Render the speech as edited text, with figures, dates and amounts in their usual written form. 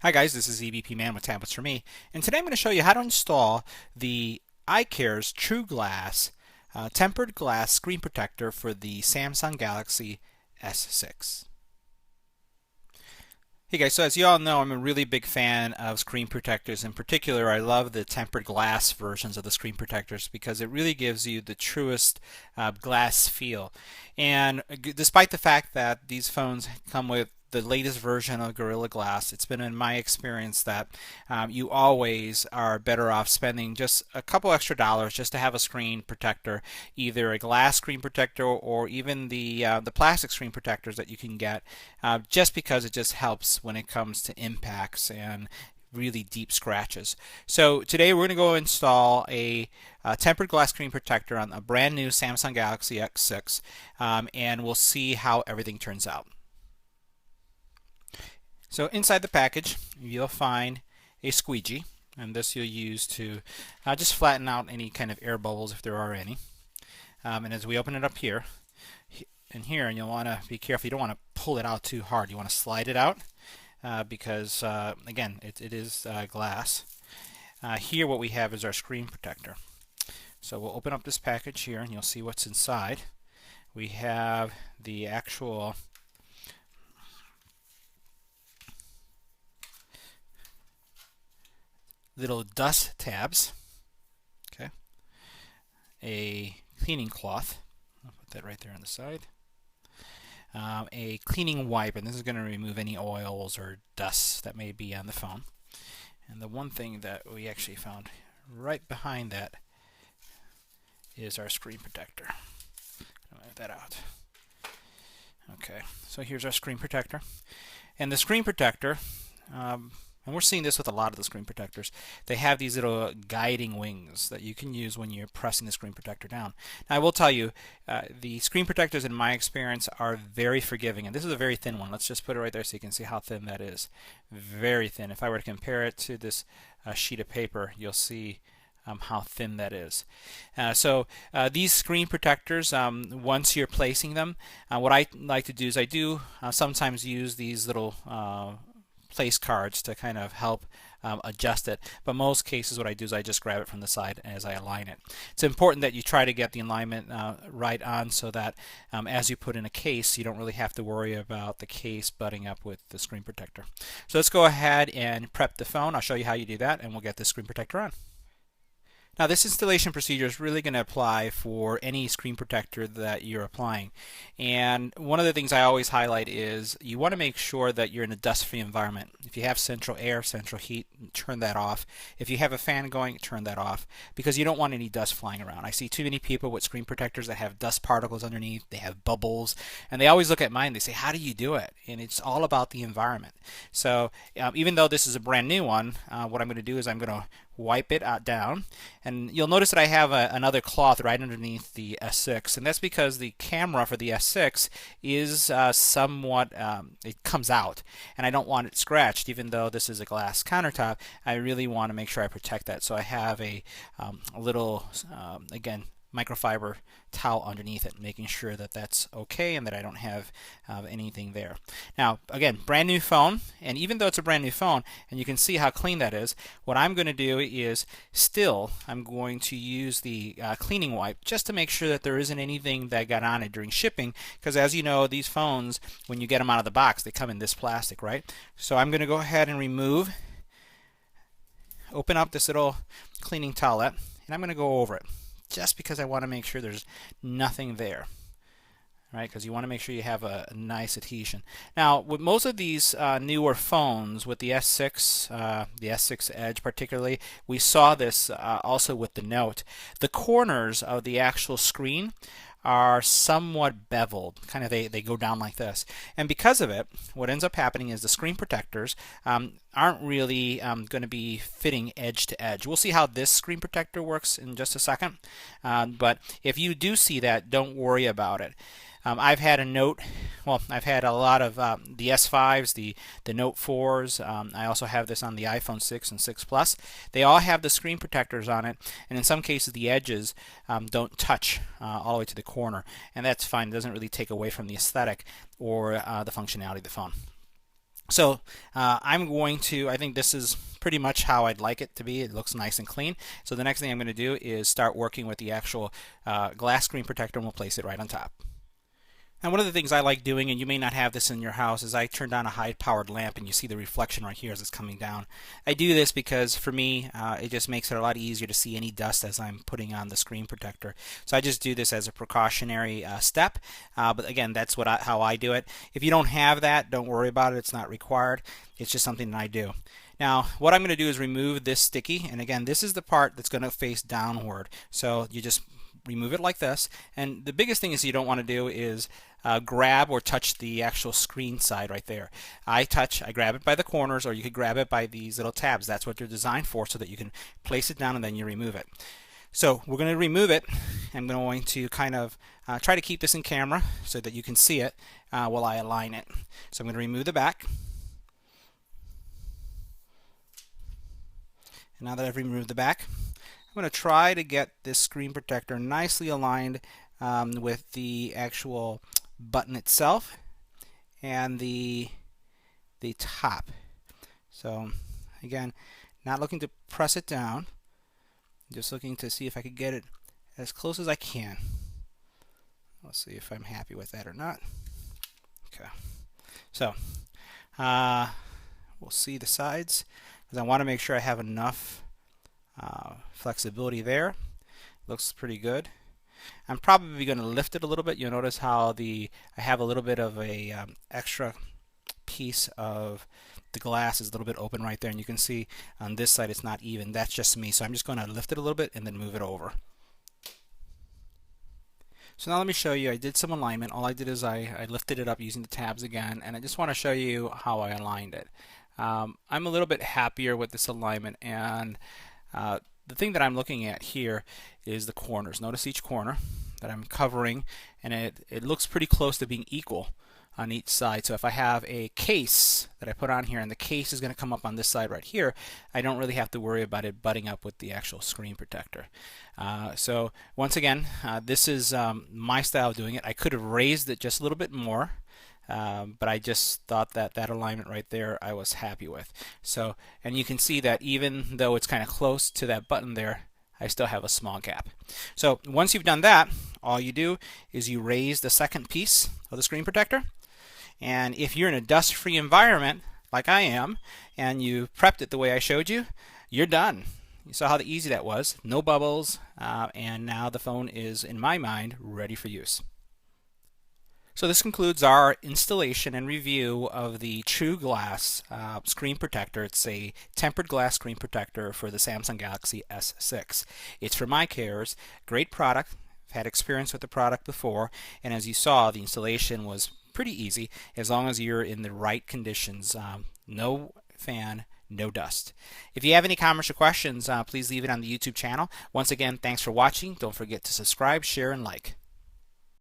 Hi guys, this is EVP Man with Tablets for Me, and today I'm going to show you how to install the iCare's True Glass tempered glass screen protector for the Samsung Galaxy S6. Hey guys, so as you all know, I'm a really big fan of screen protectors. In particular, I love the tempered glass versions of the screen protectors because it really gives you the truest glass feel. And despite the fact that these phones come with the latest version of Gorilla Glass, it's been in my experience that you always are better off spending just a couple extra dollars just to have a screen protector, either a glass screen protector or even the plastic screen protectors that you can get, just because it just helps when it comes to impacts and really deep scratches. So today we're going to go install a tempered glass screen protector on a brand new Samsung Galaxy S6, and we'll see how everything turns out. So inside the package you'll find a squeegee, and this you'll use to just flatten out any kind of air bubbles if there are any. And as we open it up here, and you'll want to be careful. You don't want to pull it out too hard. You want to slide it out because again, it is glass. Here what we have is our screen protector. So we'll open up this package here and you'll see what's inside. We have the actual little dust tabs, okay, a cleaning cloth, I'll put that right there on the side, a cleaning wipe, and this is going to remove any oils or dust that may be on the phone. And the one thing that we actually found right behind that is our screen protector. I'll move that out. Okay, so here's our screen protector. And the screen protector, and we're seeing this with a lot of the screen protectors, they have these little guiding wings that you can use when you're pressing the screen protector down. Now I will tell you, the screen protectors in my experience are very forgiving, and this is a very thin one. Let's just put it right there so you can see how thin that is. Very thin. If I were to compare it to this sheet of paper, you'll see how thin that is. So these screen protectors, once you're placing them, what I like to do is I do sometimes use these little place cards to kind of help adjust it, but most cases what I do is I just grab it from the side as I align it. It's important that you try to get the alignment right on so that as you put in a case, you don't really have to worry about the case butting up with the screen protector. So let's go ahead and prep the phone. I'll show you how you do that, and we'll get the screen protector on. Now this installation procedure is really going to apply for any screen protector that you're applying. And one of the things I always highlight is you want to make sure that you're in a dust-free environment. If you have central air, central heat, turn that off. If you have a fan going, turn that off, because you don't want any dust flying around. I see too many people with screen protectors that have dust particles underneath, they have bubbles, and they always look at mine and they say, how do you do it? And it's all about the environment. So even though this is a brand new one, what I'm going to do is I'm going to wipe it down, and you'll notice that I have another cloth right underneath the S6, and that's because the camera for the S6 is somewhat, it comes out, and I don't want it scratched. Even though this is a glass countertop, I really want to make sure I protect that. So I have a little, again, microfiber towel underneath it, making sure that that's okay and that I don't have anything there. Now again, brand new phone, and even though it's a brand new phone and you can see how clean that is, what I'm going to do is I'm going to use the cleaning wipe just to make sure that there isn't anything that got on it during shipping, because as you know, these phones, when you get them out of the box, they come in this plastic, right? So I'm going to go ahead and open up this little cleaning towelette, and I'm going to go over it, just because I want to make sure there's nothing there, right? Because you want to make sure you have a nice adhesion. Now, with most of these newer phones, with the S6, the S6 Edge particularly, we saw this also with the Note. The corners of the actual screen are somewhat beveled, kind of they go down like this, and because of it, what ends up happening is the screen protectors aren't really going to be fitting edge to edge. We'll see how this screen protector works in just a second, but if you do see that, don't worry about it. I've had I've had a lot of the S5s, the Note 4s. I also have this on the iPhone 6 and 6 Plus. They all have the screen protectors on it, and in some cases the edges don't touch all the way to the corner, and that's fine. It doesn't really take away from the aesthetic or the functionality of the phone. So I'm going to, I think this is pretty much how I'd like it to be. It looks nice and clean. So the next thing I'm going to do is start working with the actual glass screen protector, and we'll place it right on top. And one of the things I like doing, and you may not have this in your house, is I turn down a high-powered lamp, and you see the reflection right here as it's coming down. I do this because for me, it just makes it a lot easier to see any dust as I'm putting on the screen protector. So I just do this as a precautionary step. But again, that's how I do it. If you don't have that, don't worry about it. It's not required. It's just something that I do. Now, what I'm going to do is remove this sticky, and again, this is the part that's going to face downward. So you just remove it like this. And the biggest thing is you don't want to do is grab or touch the actual screen side right there. I grab it by the corners, or you could grab it by these little tabs. That's what they're designed for, so that you can place it down and then you remove it. So we're going to remove it. I'm going to kind of try to keep this in camera so that you can see it while I align it. So I'm going to remove the back. And now that I've removed the back, I'm going to try to get this screen protector nicely aligned with the actual button itself and the top. So again, not looking to press it down, just looking to see if I could get it as close as I can. Let's see if I'm happy with that or not. Okay, so we'll see the sides, because I want to make sure I have enough flexibility there. Looks pretty good. I'm probably going to lift it a little bit. You'll notice how I have a little bit of a extra piece of the glass is a little bit open right there, and you can see on this side it's not even. That's just me. So I'm just going to lift it a little bit and then move it over. So now let me show you. I did some alignment. All I did is I lifted it up using the tabs again, and I just want to show you how I aligned it. I'm a little bit happier with this alignment, and the thing that I'm looking at here is the corners. Notice each corner that I'm covering, and it looks pretty close to being equal on each side. So if I have a case that I put on here, and the case is going to come up on this side right here, I don't really have to worry about it butting up with the actual screen protector. So once again, this is my style of doing it. I could have raised it just a little bit more, but I just thought that alignment right there I was happy with. So, and you can see that even though it's kind of close to that button there, I still have a small gap. So once you've done that, all you do is you raise the second piece of the screen protector, and if you're in a dust-free environment like I am, and you prepped it the way I showed you, you're done. You saw how easy that was. No bubbles, and now the phone is, in my mind, ready for use. So this concludes our installation and review of the True Glass screen protector. It's a tempered glass screen protector for the Samsung Galaxy S6. It's for my cares. Great product. I've had experience with the product before, and as you saw, the installation was pretty easy as long as you're in the right conditions. No fan, no dust. If you have any comments or questions, please leave it on the YouTube channel. Once again, thanks for watching. Don't forget to subscribe, share, and like.